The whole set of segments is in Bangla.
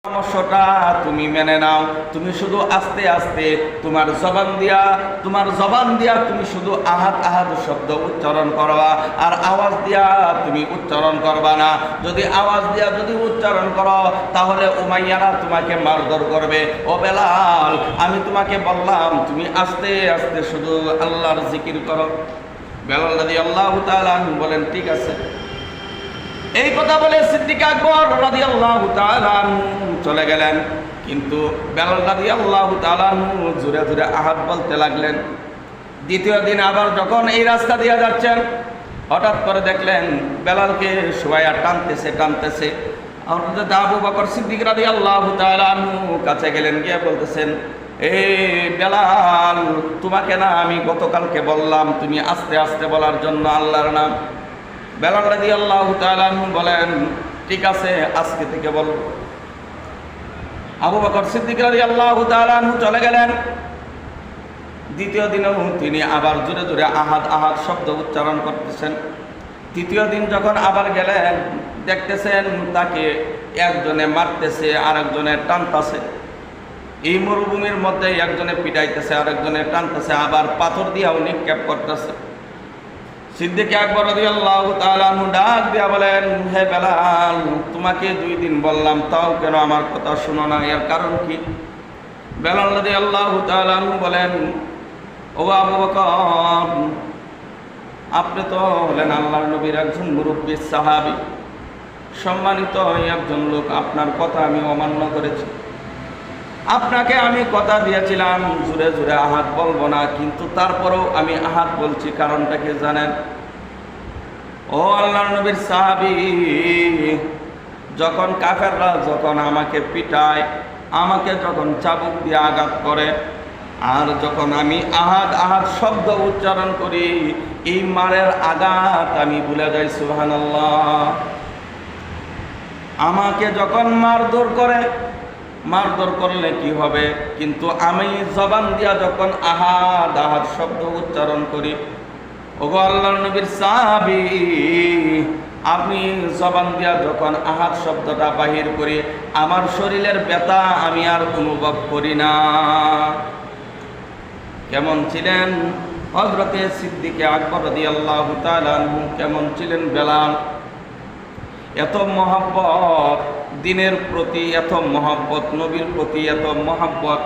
পরামর্শটা তুমি মেনে নাও। তুমি শুধু আস্তে আস্তে তোমার জবান দিয়া তুমি শুধু আহাদ আহাদ শব্দ উচ্চারণ করবা, আর আওয়াজ দিয়া তুমি উচ্চারণ করবা না। যদি আওয়াজ দিয়া যদি উচ্চারণ করো তাহলে উমাইয়ারা তোমাকে মারধর করবে। ও বেলাল, আমি তোমাকে বললাম তুমি আস্তে আস্তে শুধু আল্লাহর জিকির করো। বেলাল রাদিয়াল্লাহু তাআলা আনহু বলেন ঠিক আছে। এই কথা বলে সিদ্দিক আকবর রাদিয়াল্লাহু তাআলা আনহু চলে গেলেন। কিন্তু বেলাল রাদিয়াল্লাহু তাআলা আনহু জোরে জোরে আহাদ বলতে লাগলেন। দ্বিতীয় দিন আবার যখন এই রাস্তা দিয়ে যাচ্ছেন, হঠাৎ করে দেখলেন বেলালকে শোয়া টানতেছে। হযরত আবু বকর সিদ্দিক রাদিয়াল্লাহু তাআলা আনহু কাছে গেলেন, গিয়ে বলতেছেন, এই বেলাল, তোমাকে না আমি গতকালকে বললাম তুমি আস্তে আস্তে বলার জন্য আল্লাহর নাম। বেলাল রাদিয়াল্লাহু তাআলা আনহু বলেন ঠিক আছে, আজকে থেকে বলবো। আবু বকর সিদ্দিক রাদিয়াল্লাহু তাআলা আনহু চলে গেলেন। দ্বিতীয় দিনেও তিনি আবার জোরে জোরে আহাদ আহাদ শব্দ উচ্চারণ করতেছেন। তৃতীয় দিন যখন আবার গেলেন, দেখতেছেন তাকে একজনে মারতেছে আর একজনে টানতেছে। এই মরুভূমির মধ্যে একজনে পিটাইতেছে আর একজনে টানতেছে, আবার পাথর দিয়েও নিক্ষেপ করতেছে। সিদ্দিক আকবর রাদিয়াল্লাহু তাআলা আনহু ডাক দিয়া বলেন, হে বেলাল, তোমাকে 2 দিন বললাম তাও কেন আমার কথা শোনো না, এর কারণ কি? বেলাল রাদিয়াল্লাহু তাআলা আনহু বলেন, ও আবু বকর, আপনি তো হলেন আল্লাহর নবীর একজন মুরব্বী সাহাবী, সম্মানিত একজন লোক, আপনার কথা আমি অমান্য করেছি। আপনাকে আমি কথা দিয়েছিলাম জোরে জোরে আহাদ বলবো না, কিন্তু তারপরেও আমি আহাদ বলছি। কারণটা কি জানেন? ও আল্লাহর নবীর সাহাবী, যখন কাফেররা যখন আমাকে পিটায়, আমাকে যখন চাবুক দিয়ে আঘাত করে, আর যখন আমি আহাদ আহাদ শব্দ উচ্চারণ করি, এই মারের আঘাত আমি ভুলে যাই। সুবহানাল্লাহ। আমাকে যখন মারধর করলে কি হবে, কিন্তু আমি জবান দিয়া যখন আহাদ আহাদ শব্দ উচ্চারণ করি, ওগো আল্লাহর নবীর সাহাবী, আমি জবান দিয়া যখন আহাদ শব্দটা বাহির করি, আমার শরীরের ব্যথা আমি আর অনুভব করি না। কেমন ছিলেন হযরতে সিদ্দিক আকবর রাদিয়াল্লাহু তাআলা আনহু, কেমন ছিলেন বেলাল? এত মহব্বত দিনের প্রতি, এত মহব্বত নবীর প্রতি, এত মহব্বত।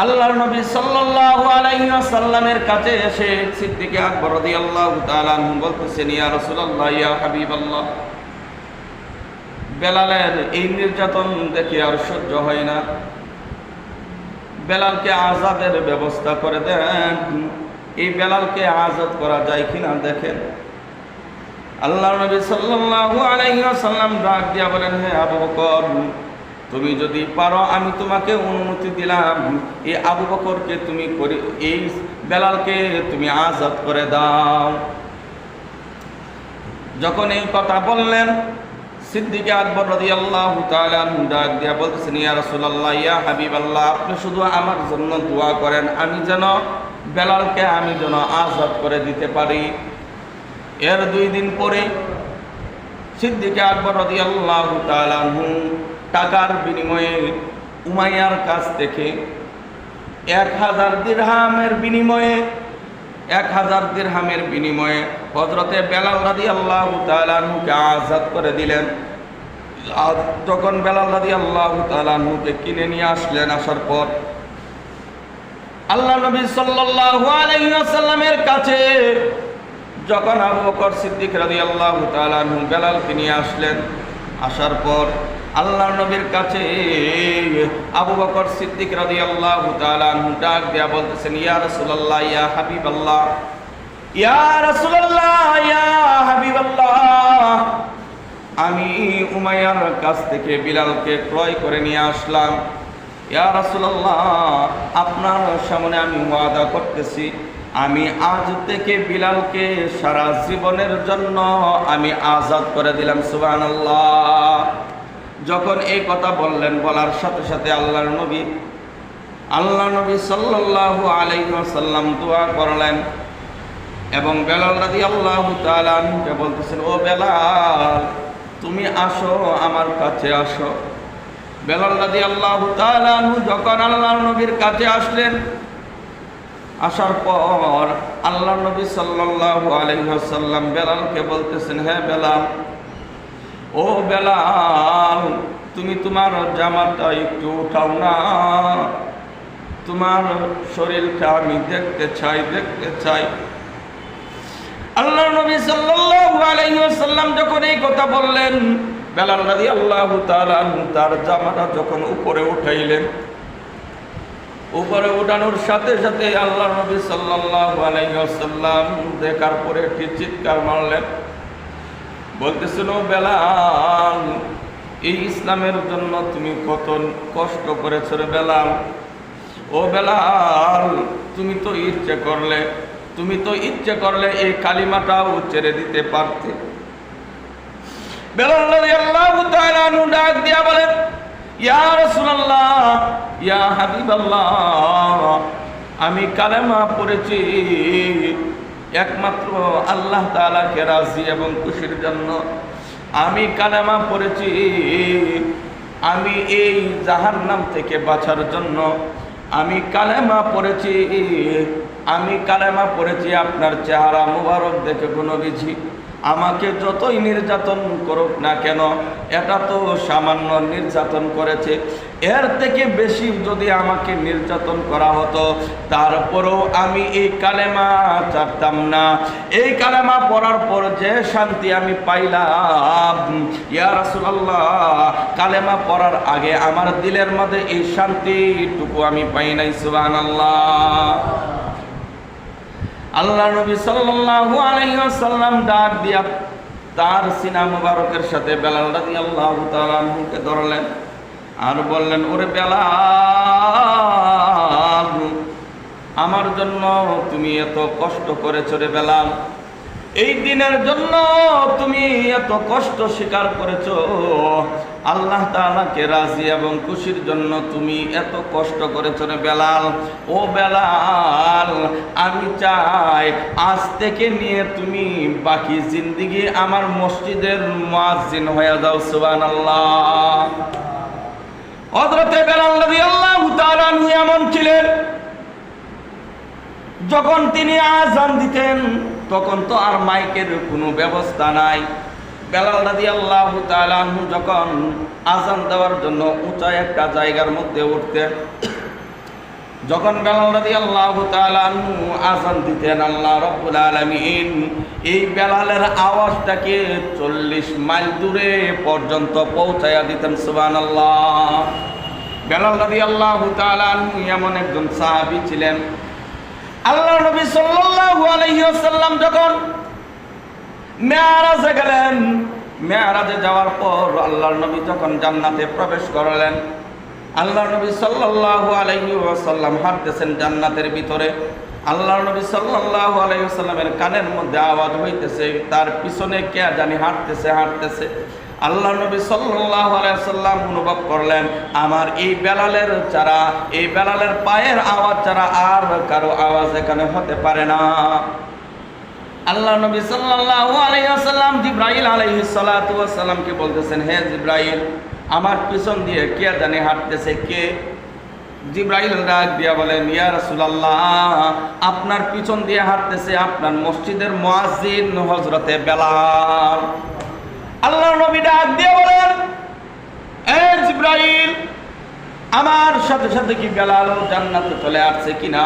আল্লাহর নবী সাল্লাল্লাহু আলাইহি ওয়াসাল্লামের কাছে এসে সিদ্দিক আকবর রাদিয়াল্লাহু তাআলা আনহু বলতেছেন, ইয়া রাসূলুল্লাহ, ইয়া হাবিবাল্লাহ, বেলালের এই নির্যাতন দেখে আর সহ্য হয় না, বেলালকে আযাদের ব্যবস্থা করে দেন। এই বেলালকে আযাদ করা যায় কিনা দেখেন। আল্লাহর নবী সাল্লাল্লাহু আলাইহি ওয়াসাল্লাম ডাক দিয়া বলেন, হে আবু বকর, তুমি যদি পারো আমি তোমাকে অনুমতি দিলাম, এই আবু বকরকে তুমি এই বেলালকে তুমি আযাদ করে দাও। যখন এই কথা বললেন, সিদ্দিক আকবর রাদিয়াল্লাহু তাআলা আনহু ডাক দিয়া বলতেছেন, ইয়া রাসূলুল্লাহ, ইয়া হাবিবাল্লাহ, আপনি শুধু আমার জন্য দোয়া করেন, আমি যেন বেলালকে আমি যেন আযাদ করে দিতে পারি। এর 2 দিন পরে সিদ্দিক আকবর রাদিয়াল্লাহু তাআলা আনহু টাকার বিনিময়ে উমাইয়ার কাছ থেকে 1000 দিরহামের বিনিময়ে হযরতে বেলাল রাদিয়াল্লাহু তাআলা আনহুকে আযাদ করে দিলেন। আর যখন বেলাল রাদিয়াল্লাহু তাআলা আনহুকে কিনে নিয়ে আসলেন, আসার পর আল্লাহ নবী সাল্লাল্লাহু আলাইহি ওয়াসাল্লামের কাছে যখন আবু বকর সিদ্দিক রাদিয়াল্লাহু তাআলা আনহু বেলালকে নিয়ে আসলেন, আসার পর আল্লাহর নবীর কাছে আবু বকর সিদ্দিক রাদিয়াল্লাহু তাআলা আনহু ডাক দিয়া বলতেছেন, ইয়া রাসূলুল্লাহ, ইয়া হাবিবাল্লাহ, ইয়া রাসূলুল্লাহ, ইয়া হাবিবাল্লাহ, আমি উমাইয়ার কাছ থেকে বিলালকে ক্রয় করে নিয়ে আসলাম। ইয়া রাসূলুল্লাহ, আপনার সামনে আমি ওয়াদা করতেছি, আমি আজ থেকে বিলালকে সারা জীবনের জন্য আমি আযাদ করে দিলাম। সুবহানাল্লাহ। যখন এই কথা বললেন, বলার সাথে সাথে আল্লাহর নবী সাল্লাল্লাহু আলাইহি ওয়াসাল্লাম দোয়া করলেন এবং বেলাল রাদিয়াল্লাহু তাআলা আনহুকে বলতেছেন, ও বেলাল, তুমি আসো, আমার কাছে আসো। বেলাল রাদিয়াল্লাহু তাআলা আনহু যখন আল্লাহর নবীর কাছে আসলেন, আসার পর আল্লাহর নবী সাল্লাল্লাহু আলাইহি ওয়াসাল্লাম বেলালকে বলতেছেন, হে বেলাল, ও বেলাল, তুমি তোমার জামাটা একটু উঠাও না, তোমার শরীরটা আমি দেখতে চাই। আল্লাহর নবী সাল্লাল্লাহু আলাইহি ওয়াসাল্লাম যখন এই কথা বললেন, বেলাল রাদিয়াল্লাহু তাআলা আনহু তার জামাটা যখন উপরে উঠাইলেন, উপরে উঠানোর সাথে সাথে আল্লাহর নবী সাল্লাল্লাহু আলাইহি ওয়াসাল্লাম দেখার পরে একটি চিৎকার মারলেন, বলতেছিল, বেলাল, এই ইসলামের জন্য তুমি কত কষ্ট করেছো রে বেলাল। ও বেলাল, তুমি তো ইচ্ছে করলে এই কালিমাটাও ছেড়ে দিতে পারতে। বেলাল রাদিয়াল্লাহু তাআলা আনহু ডাক দিয়া বলেন, ইয়া রাসূলুল্লাহ, ইয়া হাবিবাল্লাহ, আমি কালেমা পড়েছি একমাত্র আল্লাহ তাআলাকে রাজি এবং খুশির জন্য। আমি কালেমা পড়েছি আমি এই জাহান্নাম থেকে বাঁচার জন্য। আমি কালেমা পড়েছি আপনার চেহারা মুবারক দেখে নবীজি আমাকে যতই নির্যাতন করুক না কেন, এটা তো সামান্য নির্যাতন করেছে, এর থেকে বেশি যদি আমাকে নির্যাতন করা হতো তারপরেও আমি এই কালেমা ছাড়তাম না। এই কালেমা পড়ার পর যে শান্তি আমি পাইলাম, ইয়া রাসূলুল্লাহ, কালেমা পড়ার আগে আমার দিলের মধ্যে এই শান্তিটুকু আমি পাই নাই। সুবহানাল্লাহ। আল্লাহ নবী সাল্লাল্লাহু আলাইহি ওয়াসাল্লাম ডাক দিয়া তার সিনা মুবারকের সাথে বেলাল রাদিয়াল্লাহু তাআলা আনহুকে ধরলেন আর বললেন, ওরে বেলাল, আমার জন্য তুমি এত কষ্ট করেছো রে বেলাল, এই দিনের জন্য তুমি এত কষ্ট স্বীকার করেছো, আল্লাহ তাআলাকে রাজি এবং খুশির জন্য তুমি এত কষ্ট করেছো রে বেলাল। ও বেলাল, আমি চাই আজ থেকে নিয়ে তুমি বাকি জিন্দেগি আমার মসজিদের মুয়াজ্জিন হয়ে যাও। সুবহানাল্লাহ। হযরতে বেলাল রাদিয়াল্লাহু তাআলা আনহু এমন ছিলেন, যখন তিনি আযান দিতেন তখন তো আর মাইকের কোনো ব্যবস্থা নাই। বেলাল রাদিয়াল্লাহু তাআলা আনহু যখন আযান দেওয়ার জন্য উঁচা একটা জায়গার মধ্যে উঠতেন, যখন বেলাল রাদিয়াল্লাহু তাআলা আনহু আযান দিতেন, আল্লাহ রাব্বুল আলামিন এই বেলালের আওয়াজটাকে 40 মাইল দূরে পর্যন্ত পৌঁছায়া দিতেন। সুবহানাল্লাহ। বেলাল রাদিয়াল্লাহু তাআলা আনহু এমন একজন সাহাবী ছিলেন, আল্লাহ নবী সাল্লাল্লাহু আলাইহি ওয়াসাল্লাম যখন মেরাজে গেলেন, মেরাজে যাওয়ার পর আল্লাহর নবী যখন জান্নাতে প্রবেশ করলেন, আল্লাহর নবী সাল্লাল্লাহু আলাইহি ওয়াসাল্লাম হাঁটতেছেন জান্নাতের ভিতরে। আল্লাহর নবী সাল্লাল্লাহু আলাইহি ওয়াসাল্লামের কানের মধ্যে আওয়াজ হইতেছে, তার পিছনে কে জানি হাঁটতেছে। আল্লাহর নবী সাল্লাল্লাহু আলাইহি ওয়াসাল্লাম অনুভব করলেন, আমার এই বেলালের পায়ের আওয়াজ ছাড়া আর কারো আওয়াজ এখানে হতে পারে না। আল্লাহ নবী সাল্লাল্লাহু আলাইহি ওয়াসাল্লাম জিবরাইল আলাইহিস সালাতু ওয়াস সালামকে বলতেছেন, হে জিবরাইল, আমার পিছন দিয়ে কে জানি হাঁটতেছে, কে? জিবরাইল ডাক দিয়া বলেন, ইয়া রাসূলুল্লাহ, আপনার পিছন দিয়ে হাঁটতেছে আপনার মসজিদের মুয়াজ্জিন হযরতে বেলাল। আল্লাহ নবী ডাক দিয়ে বলেন, এ জিবরাইল, আমার সাথে সাথে কি বেলাল জান্নাতে চলে আসছে কিনা?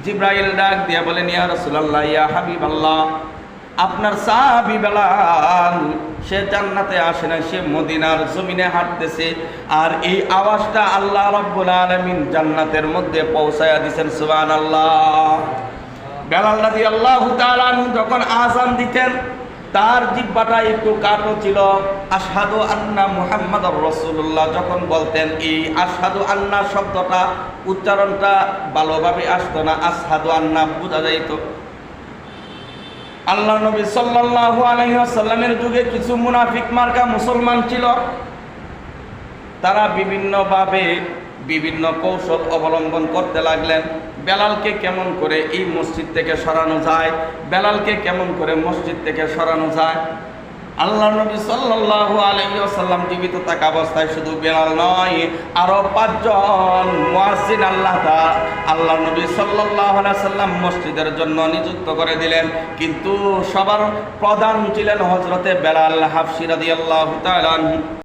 জিবরাইল ডাক দিয়ে বলেন, ইয়া রাসূলুল্লাহ, ইয়া হাবিবাল্লাহ, আপনার সাহাবী বেলাল সে জান্নাতে আসে না, সে মদিনার জমিনে হাঁটতেছে, আর এই আওয়াজটা আল্লাহ রাব্বুল আলামিন জান্নাতের মধ্যে পৌঁছায়া দিয়েছেন। সুবহানাল্লাহ। বেলাল রাদিয়াল্লাহু তাআলা আনহু যখন আযান দিতেন, তার জিহ্বাটা একটু কাটো ছিল। আশহাদু আন্না মুহাম্মাদুর রাসূলুল্লাহ যখন বলতেন, এই আশহাদু আন্না শব্দটা উচ্চারণটা ভালোভাবে আসতো না, আশহাদু আন্না বোঝা যাইত। আল্লাহ নবী সাল্লাল্লাহু আলাইহি ওয়াসাল্লামের যুগে কিছু মুনাফিক মার্কা মুসলমান ছিল, তারা বিভিন্নভাবে বিভিন্ন কৌশল অবলম্বন করতে লাগলেন। বেলালকে কেমন করে এই মসজিদ থেকে সরানো যায়, বেলালকে কেমন করে মসজিদ থেকে সরানো যায়। আল্লাহ নবী সাল্লাল্লাহু আলাইহি ওয়াসাল্লাম জীবিত থাকা অবস্থায় শুধু বেলাল নয়, আরো 5 জন মুয়াজ্জিন আল্লাহ নবী সাল্লাল্লাহু আলাইহি ওয়াসাল্লাম মসজিদের জন্য নিযুক্ত করে দিলেন। কিন্তু সবার প্রধান ছিলেন হযরতে বেলাল হাবশী রাদিয়াল্লাহু তাআলা আনহু।